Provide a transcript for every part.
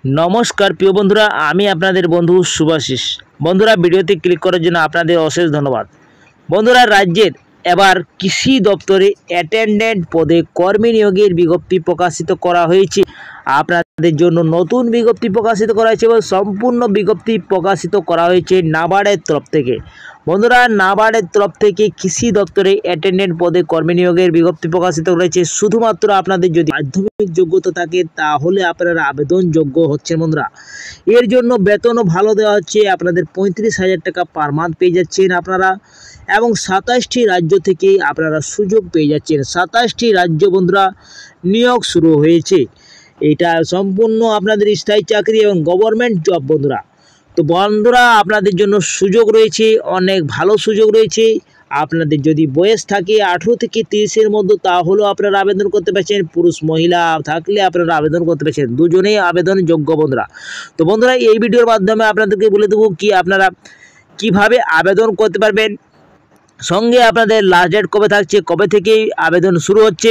নমস্কার প্রিয় বন্ধুরা, আমি আপনাদের বন্ধু শুভাশিস। বন্ধুরা, ভিডিওতে ক্লিক করার জন্য আপনাদের অশেষ ধন্যবাদ। বন্ধুরা, রাজ্যের এবার কৃষি দপ্তরে অ্যাটেন্ডেন্ট পদে কর্মী নিয়োগের বিজ্ঞপ্তি প্রকাশিত করা হয়েছে। আপনাদের জন্য নতুন বিজ্ঞপ্তি প্রকাশিত করা হয়েছে এবং সম্পূর্ণ বিজ্ঞপ্তি প্রকাশিত করা হয়েছে নাবার্ডের তরফ থেকে। বন্ধুরা, নাবার্ডের তরফ থেকে কৃষি দপ্তরে অ্যাটেন্ডেন্ট পদে কর্মী নিয়োগের বিজ্ঞপ্তি প্রকাশিত করেছে। শুধুমাত্র আপনাদের যদি মাধ্যমিক যোগ্যতা থাকে তাহলে আপনারা আবেদনযোগ্য হচ্ছেন। বন্ধুরা, এর জন্য বেতনও ভালো দেওয়া হচ্ছে। আপনাদের 35,000 টাকা পার মান্থ পেয়ে যাচ্ছেন আপনারা, এবং 27টি রাজ্য থেকে আপনারা সুযোগ পেয়ে যাচ্ছেন। 27টি রাজ্য বন্ধুরা নিয়োগ শুরু হয়েছে। এটা সম্পূর্ণ আপনাদের স্থায়ী চাকরি এবং গভর্নমেন্ট জব। বন্ধুরা, তো বন্ধুরা, আপনাদের জন্য সুযোগ রয়েছে, অনেক ভালো সুযোগ রয়েছে। আপনাদের যদি বয়স থাকে 18 থেকে 30-এর মধ্যে তাহলেও আপনারা আবেদন করতে পারছেন। পুরুষ মহিলা থাকলে আপনারা আবেদন করতে পারছেন, দুজনেই আবেদন যোগ্য। বন্ধুরা, তো বন্ধুরা, এই ভিডিওর মাধ্যমে আপনাদেরকে বলে দেবো কি আপনারা কিভাবে আবেদন করতে পারবেন, সঙ্গে আপনাদের লাস্ট ডেট কবে থাকছে, কবে থেকেই আবেদন শুরু হচ্ছে,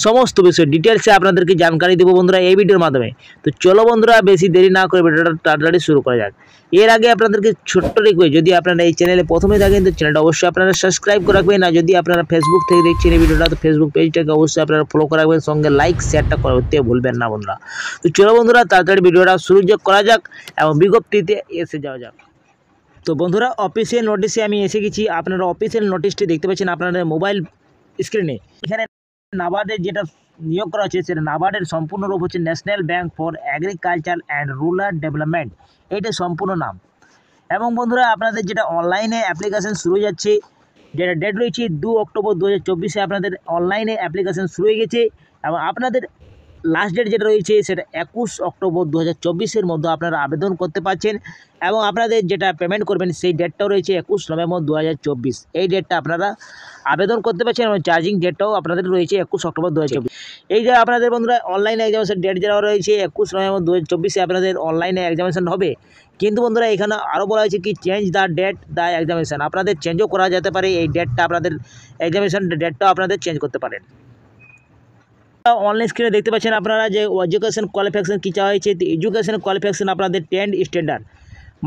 সমস্ত বিষয় ডিটেলসে আপনাদেরকে জানকারি দেবো বন্ধুরা এই ভিডিওর মাধ্যমে। তো চলো বন্ধুরা, বেশি দেরি না করে ভিডিওটা তাড়াতাড়ি শুরু করা যাক। এর আগে আপনাদেরকে ছোট্ট রিকোয়েস্ট, যদি আপনারা এই চ্যানেলে প্রথমে থাকেন তো চ্যানেলটা অবশ্যই আপনারা সাবস্ক্রাইব করে রাখবেন। আর যদি আপনারা ফেসবুক থেকে দেখছেন এই ভিডিওটা, তো ফেসবুক পেজটাকে অবশ্যই আপনারা ফলো করে রাখবেন, সঙ্গে লাইক শেয়ারটা করতে ভুলবেন না বন্ধুরা। তো চলো বন্ধুরা, তাড়াতাড়ি ভিডিওটা শুরু করা যাক এবং বিজ্ঞপ্তিতে এসে যাওয়া যাক। তো বন্ধুরা, অফিসিয়াল নোটিশে আমি এসে গেছি। আপনারা অফিসিয়াল নোটিশটি দেখতে পাচ্ছেন আপনাদের মোবাইল স্ক্রিনে। এখানে নাবার্ডের যেটা নিয়োগ করা হচ্ছে সেটা নাবার্ডের সম্পূর্ণ রূপ হচ্ছে national bank for agriculture and rural development, এইটা সম্পূর্ণ নাম। এবং বন্ধুরা, আপনাদের যেটা অনলাইনে অ্যাপ্লিকেশান শুরু হয়ে যাচ্ছে, যেটা ডেট রয়েছে 2 অক্টোবর 2024-এ আপনাদের অনলাইনে অ্যাপ্লিকেশান শুরু হয়ে গেছে। এবং আপনাদের লাস্ট ডেট যেটা রয়েছে সেটা 21 অক্টোবর 2024-এর মধ্যে আপনারা আবেদন করতে পারছেন। এবং আপনাদের যেটা পেমেন্ট করবেন সেই ডেটটাও রয়েছে 21 নভেম্বর 2024। এই ডেটটা আপনারা আবেদন করতে পারছেন এবং চার্জিং ডেটটাও আপনাদের রয়েছে 21 অক্টোবর 2024। এই যে আপনাদের বন্ধুরা অনলাইনে এক্সামিনেশন ডেট যেটা রয়েছে 21 নভেম্বর 2024-এ আপনাদের অনলাইনে এক্সামিনেশন হবে। কিন্তু বন্ধুরা, এখানে আরও বলা হয়েছে কি change the date the examination, আপনাদের চেঞ্জও করা যেতে পারে। এই ডেটটা আপনাদের এক্সামিনেশন ডেটটাও আপনাদের চেঞ্জ করতে পারেন। অনলাইন স্ক্রিনে দেখতে পাচ্ছেন আপনারা যে এডুকেশন কোয়ালিফিকেশন কী চাওয়া হয়েছে। এডুকেশন কোয়ালিফিকেশন আপনাদের 10th স্ট্যান্ডার্ড,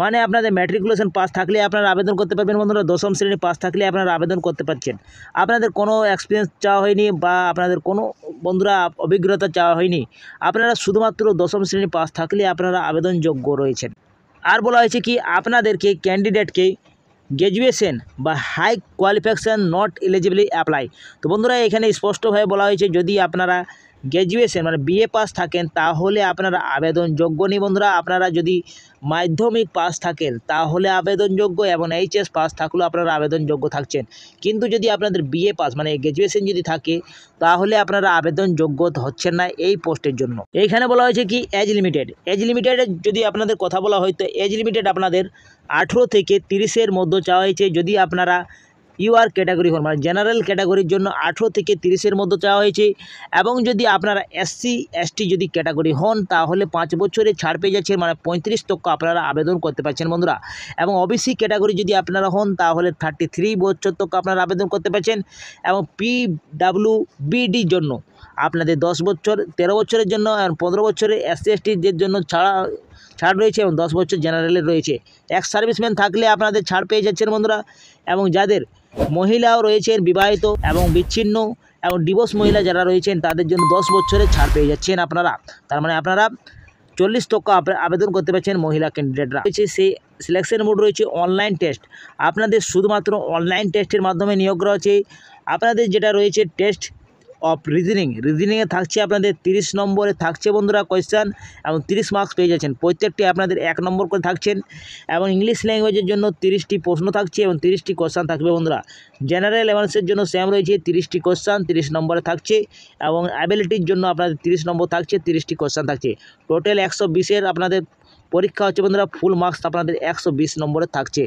মানে আপনাদের ম্যাট্রিকুলেশন পাস থাকলে আপনারা আবেদন করতে পারবেন। বন্ধুরা, 10ম শ্রেণী পাস থাকলে আপনারা আবেদন করতে পারছেন। আপনাদের কোনো এক্সপিরিয়েন্স চাওয়া হয়নি বা আপনাদের কোনো বন্ধুরা অভিজ্ঞতা চাওয়া হয়নি। আপনারা শুধুমাত্র 10ম শ্রেণী পাস থাকলে আপনারা আবেদনযোগ্য রয়েছেন। আর বলা হয়েছে কি আপনাদেরকে ক্যান্ডিডেটকে গ্র্যাজুয়েশন বা হাই কোয়ালিফিকেশান নট এলিজিবলি অ্যাপ্লাই। তো বন্ধুরা, এখানে স্পষ্টভাবে বলা হয়েছে যদি আপনারা গ্র্যাজুয়েশন মানে বিএ পাস থাকেন তাহলে আপনারা আবেদনযোগ্য নেই। বন্ধুরা, আপনারা যদি মাধ্যমিক পাস থাকেন তাহলে আবেদনযোগ্য, এবং এইচএস পাস থাকলেও আপনারা আবেদনযোগ্য থাকছেন। কিন্তু যদি আপনাদের বিএ পাস মানে গ্র্যাজুয়েশন যদি থাকে তাহলে আপনারা আবেদনযোগ্য হচ্ছেন না এই পোস্টের জন্য। এইখানে বলা হয়েছে কি এজ লিমিটেড। এজ লিমিটেডের যদি আপনাদের কথা বলা হয় তো এজ লিমিটেড আপনাদের 18 থেকে 30-এর মধ্যে চাওয়া হয়েছে। যদি আপনারা ইউআর ক্যাটাগরি হন মানে জেনারেল ক্যাটাগরির জন্য 18 থেকে 30-এর মধ্যে চাওয়া হয়েছে। এবং যদি আপনারা এসসি এসটি যদি ক্যাটাগরি হন তাহলে 5 বছরের ছাড় পেয়ে যাচ্ছেন, মানে 35 তক আপনারা আবেদন করতে পারছেন বন্ধুরা। এবং ওবিসি ক্যাটাগরি যদি আপনারা হন তাহলে 33 বছর তক আপনারা আবেদন করতে পারছেন। এবং পিডাব্লিউবিডির জন্য আপনাদের 10 বছর 13 বছরের জন্য, আর 15 বছরের এসসি এসটিদের জন্য ছাড় রয়েছে, এবং 10 বছর জেনারেলের রয়েছে। এক্স সার্ভিসম্যান থাকলে আপনাদের ছাড় পেয়ে যাচ্ছেন বন্ধুরা। এবং যাদের মহিলাও রয়েছেন বিবাহিত এবং বিচ্ছিন্ন এবং ডিভোর্স মহিলা যারা রয়েছেন তাদের জন্য 10 বছরের ছাড় পেয়ে যাচ্ছেন আপনারা। তার মানে আপনারা 40 তক আবেদন করতে পারছেন মহিলা ক্যান্ডিডেটরা। সেই সিলেকশন মোড রয়েছে অনলাইন টেস্ট। আপনাদের শুধুমাত্র অনলাইন টেস্টের মাধ্যমে নিয়োগ করা হচ্ছে। আপনাদের যেটা রয়েছে টেস্ট অফ রিজনিংয়ে থাকছে আপনাদের 30 নম্বরে থাকছে বন্ধুরা কোয়েশ্চান, এবং 30 মার্কস পেয়ে যাচ্ছেন। প্রত্যেকটি আপনাদের 1 নম্বর করে থাকছেন। এবং ইংলিশ ল্যাঙ্গুয়েজের জন্য 30টি প্রশ্ন থাকছে এবং 30টি কোয়েশ্চান থাকবে বন্ধুরা। জেনারেল অ্যাওয়ারনেসের জন্য সেম রয়েছে 30টি কোয়েশ্চান 30 নম্বরে থাকছে, এবং অ্যাবিলিটির জন্য আপনাদের 30 নম্বর থাকছে, 30টি কোয়েশ্চান থাকছে। টোটাল 120-এর আপনাদের পরীক্ষা হচ্ছে বন্ধুরা। ফুল মার্কস আপনাদের 120 নম্বরে থাকছে,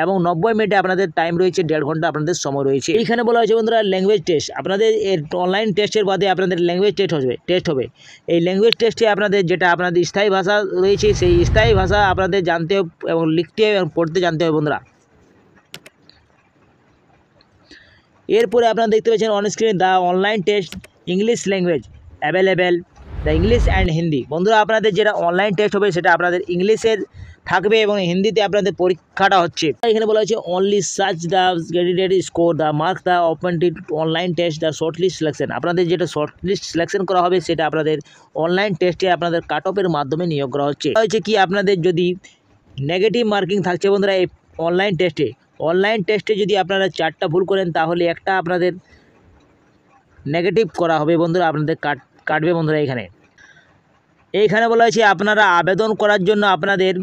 এবং 90 মিনিটে আপনাদের টাইম রয়েছে, 1.5 ঘন্টা আপনাদের সময় রয়েছে। এইখানে বলা হয়েছে বন্ধুরা ল্যাঙ্গুয়েজ টেস্ট। আপনাদের অনলাইন টেস্টের বাদে আপনাদের ল্যাঙ্গুয়েজ টেস্ট হবে। এই ল্যাঙ্গুয়েজ টেস্টে আপনাদের যেটা আপনাদের স্থায়ী ভাষা রয়েছে সেই স্থায়ী ভাষা আপনাদের জানতে হবে এবং লিখতে এবং পড়তে জানতে হবে বন্ধুরা। এরপরে আপনারা দেখতে পাচ্ছেন অন স্ক্রিনে the online test English language available the English and Hindi. বন্ধুরা আপনাদের যেটা অনলাইন টেস্ট হবে সেটা আপনাদের ইংলিশের থাকবে এবং হিন্দিতে আপনাদের পরীক্ষাটা হচ্ছে। এখানে বলা হচ্ছে only search the candidate score the mark the opened online test the short list selection. আপনাদের যেটা শর্ট লিস্ট সিলেকশন করা হবে সেটা আপনাদের অনলাইন টেস্টে আপনাদের কাট অফের মাধ্যমে নিয়োগ করা হচ্ছে। কি আপনাদের যদি নেগেটিভ মার্কিং থাকছে বন্ধুরা এই অনলাইন টেস্টে যদি আপনারা 4টা ভুল করেন তাহলে একটা আপনাদের নেগেটিভ করা হবে বন্ধুরা, আপনাদের কাটবে বন্ধুরা। এইখানে বলা হয়েছে আপনারা আবেদন করার জন্য আপনাদের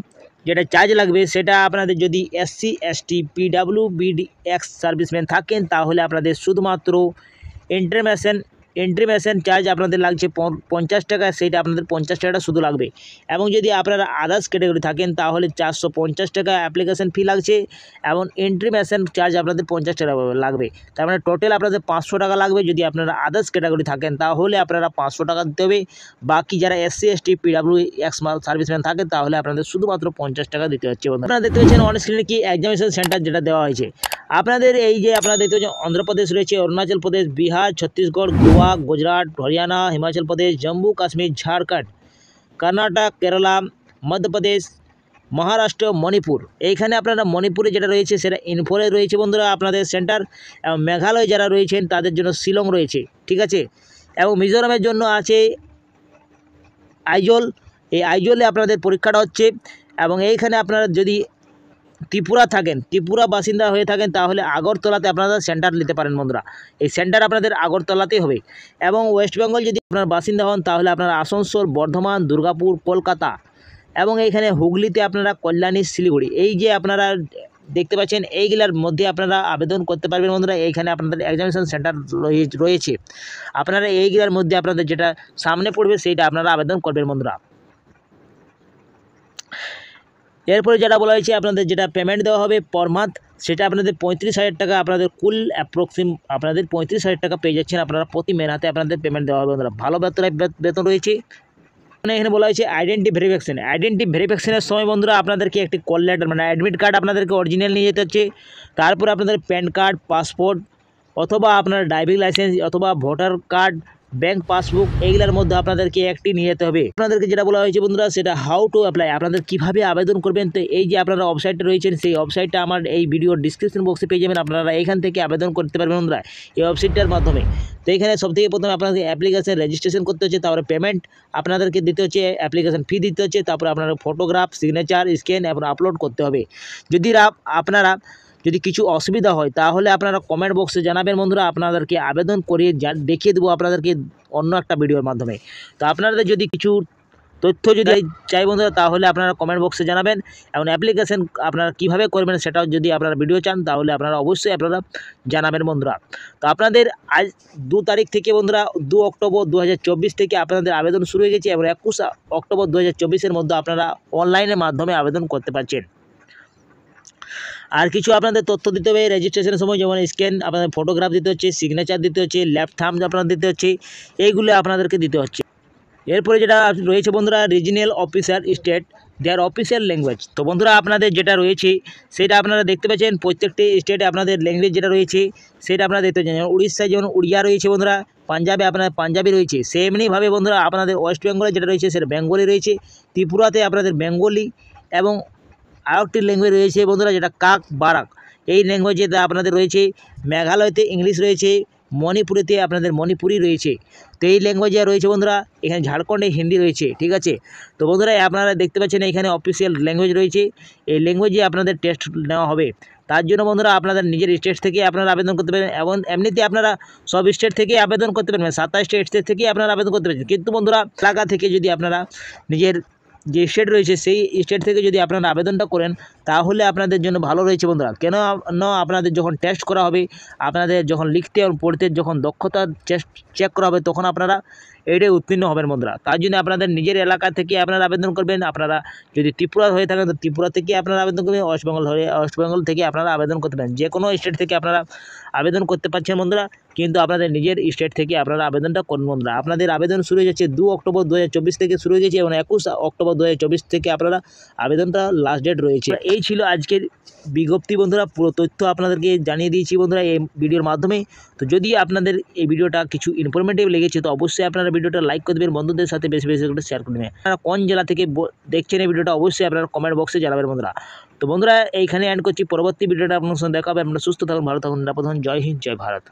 যেটা চার্জ লাগবে সেটা আপনাদের যদি SC ST PWBD ex serviceman থাকেন তাহলে আপনাদের শুধুমাত্র এন্ট্রিমেশন চার্জ আপনাদের লাগছে 50 টাকা, সেইটা আপনাদের 50 টাকাটা শুধু লাগবে। এবং যদি আপনারা আদার্স ক্যাটাগরি থাকেন তাহলে 450 টাকা অ্যাপ্লিকেশন ফি লাগছে এবং এন্ট্রিমেশন চার্জ আপনাদের 50 টাকা লাগবে। তার মানে টোটাল আপনাদের 500 টাকা লাগবে। যদি আপনারা আদার্স ক্যাটাগরি থাকেন তাহলে আপনারা 500 টাকা দিতে হবে। বাকি যারা SC ST PW ex serviceman থাকেন তাহলে আপনাদের শুধুমাত্র 50 টাকা দিতে হচ্ছে। আপনারা দেখতে পাচ্ছেন অন স্ক্রিনে কি এক্সামিনেশন সেন্টার যেটা দেওয়া হয়েছে আপনাদের। এই যে আপনারা দেখতে পাচ্ছেন অন্ধ্রপ্রদেশ রয়েছে, অরুণাচল প্রদেশ, বিহার, ছত্তিশগড়, গোয়া, গুজরাট, হরিয়ানা, হিমাচল প্রদেশ, জম্মু কাশ্মীর, ঝাড়খণ্ড, কর্ণাটক, কেরালা, মধ্যপ্রদেশ, মহারাষ্ট্র, মণিপুর। এইখানে আপনারা মণিপুরে যেটা রয়েছে সেটা ইনফোরে রয়েছে বন্ধুরা আপনাদের সেন্টার। এবং মেঘালয় যারা রয়েছেন তাদের জন্য শিলং রয়েছে, ঠিক আছে। এবং মিজোরামের জন্য আছে আইজল। এই আইজলে আপনাদের পরীক্ষাটা হচ্ছে। এবং এইখানে আপনারা যদি ত্রিপুরা বাসিন্দা হয়ে থাকেন তাহলে আগরতলাতে আপনারা সেন্টার নিতে পারেন বন্ধুরা। এই সেন্টার আপনাদের আগরতলাতেই হবে। এবং ওয়েস্ট বেঙ্গল যদি আপনার বাসিন্দা হন তাহলে আপনারা আসানসোল, বর্ধমান, দুর্গাপুর, কলকাতা এবং এইখানে হুগলিতে আপনারা কল্যাণী, শিলিগুড়ি, এই যে আপনারা দেখতে পাচ্ছেন এইগুলার মধ্যে আপনারা আবেদন করতে পারবেন বন্ধুরা। এইখানে আপনাদের এক্সামিনেশন সেন্টার রয়েছে। আপনারা এইগুলার মধ্যে আপনাদের যেটা সামনে পড়বে সেইটা আপনারা আবেদন করবেন বন্ধুরা। এরপরে যেটা বলা হয়েছে আপনাদের যেটা পেমেন্ট দেওয়া হবে পার মান্থ সেটা আপনাদের 35,000 টাকা, আপনাদের কুল আপনাদের 35,000 টাকা পেয়ে যাচ্ছেন আপনারা প্রতি মেনাতে আপনাদের পেমেন্ট দেওয়া হবে বন্ধুরা। ভালো বেতন রয়েছে। এখানে বলা হয়েছে আইডেন্টি ভেরিফিকেশনের সময় বন্ধুরা আপনাদেরকে একটি কল লেটার মানে অ্যাডমিট কার্ড আপনাদেরকে অরিজিনাল নিয়ে যেতে হচ্ছে। তারপর আপনাদের প্যান কার্ড, পাসপোর্ট অথবা আপনার ড্রাইভিং লাইসেন্স অথবা ভোটার কার্ড, ব্যাংক পাসবুক এইগুলোর মধ্যে আপনাদেরকে একটি নিয়ে যেতে হবে। আপনাদেরকে যেটা বলা হয়েছে বন্ধুরা সেটা হাউ টু অ্যাপ্লাই, আপনাদের কীভাবে আবেদন করবেন। তো এই যে আপনারা ওয়েবসাইটে রয়েছেন সেই ওয়েবসাইটটা আমার এই ভিডিওর ডিসক্রিপশন বক্সে পেয়ে যাবেন। আপনারা এখান থেকে আবেদন করতে পারবেন বন্ধুরা এই ওয়েবসাইটটার মাধ্যমে। তো এখানে সবথেকে প্রথমে আপনাদের অ্যাপ্লিকেশন রেজিস্ট্রেশন করতে হচ্ছে, তারপরে পেমেন্ট আপনাদেরকে দিতে হচ্ছে, অ্যাপ্লিকেশন ফি দিতে হচ্ছে, তারপরে আপনার ফটোগ্রাফ, সিগনেচার, স্ক্যান এবং আপলোড করতে হবে। যদি কিছু অসুবিধা হয় তাহলে আপনারা কমেন্ট বক্সে জানাবেন বন্ধুরা, আপনাদেরকে আবেদন করিয়ে দেখিয়ে দেবো আপনাদেরকে অন্য একটা ভিডিওর মাধ্যমে। তো আপনাদের যদি কিছু তথ্য যদি চাই বন্ধুরা তাহলে আপনারা কমেন্ট বক্সে জানাবেন। এবং অ্যাপ্লিকেশন আপনারা কীভাবে করবেন সেটাও যদি আপনারা ভিডিও চান তাহলে আপনারা অবশ্যই আপনারা জানাবেন বন্ধুরা। তো আপনাদের আজ 2 তারিখ থেকে বন্ধুরা 2 অক্টোবর 2024 থেকে আপনাদের আবেদন শুরু হয়ে গেছে এবং 21 অক্টোবর 2024-এর মধ্যে আপনারা অনলাইনের মাধ্যমে আবেদন করতে পারছেন। আর কিছু আপনাদের তথ্য দিতে হবে রেজিস্ট্রেশনের সময়, যেমন স্ক্যান, আপনাদের ফটোগ্রাফ দিতে হচ্ছে, সিগনেচার দিতে হচ্ছে, লেফট থাম্ব আপনাদের দিতে হচ্ছে, এইগুলো আপনাদেরকে দিতে হচ্ছে। এরপরে যেটা রয়েছে বন্ধুরা regional officer state their official language. তো বন্ধুরা আপনাদের যেটা রয়েছে সেটা আপনারা দেখতে পাচ্ছেন প্রত্যেকটি স্টেটে আপনাদের ল্যাঙ্গুয়েজ যেটা রয়েছে সেটা আপনারা দেখতে পাচ্ছেন। যেমন উড়িষ্যায় যেমন উড়িয়া রয়েছে বন্ধুরা, পাঞ্জাবে আপনার পাঞ্জাবি রয়েছে, সেমনিভাবে বন্ধুরা আপনাদের ওয়েস্ট বেঙ্গলে যেটা রয়েছে সেটা বেঙ্গলি রয়েছে, ত্রিপুরাতে আপনাদের বেঙ্গলি এবং আরেকটি ল্যাঙ্গুয়েজ রয়েছে বন্ধুরা যেটা কাক বারাক, এই ল্যাঙ্গুয়েজে আপনাদের রয়েছে। মেঘালয়তে ইংলিশ রয়েছে, মণিপুরেতে আপনাদের মণিপুরি রয়েছে। তো এই ল্যাঙ্গুয়েজে রয়েছে বন্ধুরা। এখানে ঝাড়খণ্ডে হিন্দি রয়েছে, ঠিক আছে। তো বন্ধুরা আপনারা দেখতে পাচ্ছেন এখানে অফিসিয়াল ল্যাঙ্গুয়েজ রয়েছে, এই ল্যাঙ্গুয়েজে আপনাদের টেস্ট নেওয়া হবে। তার জন্য বন্ধুরা আপনাদের নিজের স্টেট থেকে আপনারা আবেদন করতে পারেন এবং এমনিতে আপনারা সব স্টেট থেকে আবেদন করতে পারবেন, 27টা স্টেট থেকে আপনারা আবেদন করতে পারবেন। কিন্তু বন্ধুরা এলাকা থেকে যদি আপনারা নিজের যে স্টেট রয়েছে সেই স্টেট থেকে যদি আপনারা আবেদনটা করেন তাহলে আপনাদের জন্য ভালো রয়েছে বন্ধুরা। কেন না আপনাদের যখন টেস্ট করা হবে, আপনাদের যখন লিখতে এবং পড়তে যখন দক্ষতা চেক করা হবে তখন আপনারা এটাই উত্তীর্ণ হবেন বন্ধুরা। তার জন্য আপনাদের নিজের এলাকা থেকে আপনারা আবেদন করবেন। আপনারা যদি ত্রিপুরা হয়ে থাকেন তো ত্রিপুরা থেকে আপনারা আবেদন করবেন, ওয়েস্ট বেঙ্গল থেকে আপনারা আবেদন করতে পারেন। যে কোনো স্টেট থেকে আপনারা আবেদন করতে পারছেন বন্ধুরা, কিন্তু আপনাদের নিজের স্টেট থেকে আপনারা আবেদনটা করুন বন্ধুরা। আপনাদের আবেদন শুরু হয়ে যাচ্ছে 2 অক্টোবর 2024 থেকে শুরু হয়ে গেছে এবং 21 অক্টোবর 2024 থেকে আপনারা আবেদনটা লাস্ট ডেট রয়েছে। এই ছিল আজকের বিজ্ঞপ্তি বন্ধুরা, পুরো তথ্য আপনাদেরকে জানিয়ে দিয়েছি বন্ধুরা এই ভিডিওর মাধ্যমে। তো যদি আপনাদের এই ভিডিওটা কিছু ইনফরমেটিভ লেগেছে তো অবশ্যই আপনারা ভিডিওটা লাইক করে দেবেন, বন্ধুদের সাথে বেশি বেশি করে শেয়ার করে দেবেন। আপনারা কোন জেলা থেকে দেখছেন এই ভিডিওটা অবশ্যই আপনারা কমেন্ট বক্সে জানাবেন বন্ধুরা। তো বন্ধুরা এইখানে এন্ড করছি, পরবর্তী ভিডিওটা আপনার সঙ্গে দেখা হবে। আপনারা সুস্থ থাকুন, ভালো থাকুন, নিরাপদ থাকুন। জয় হিন্দ, জয় ভারত।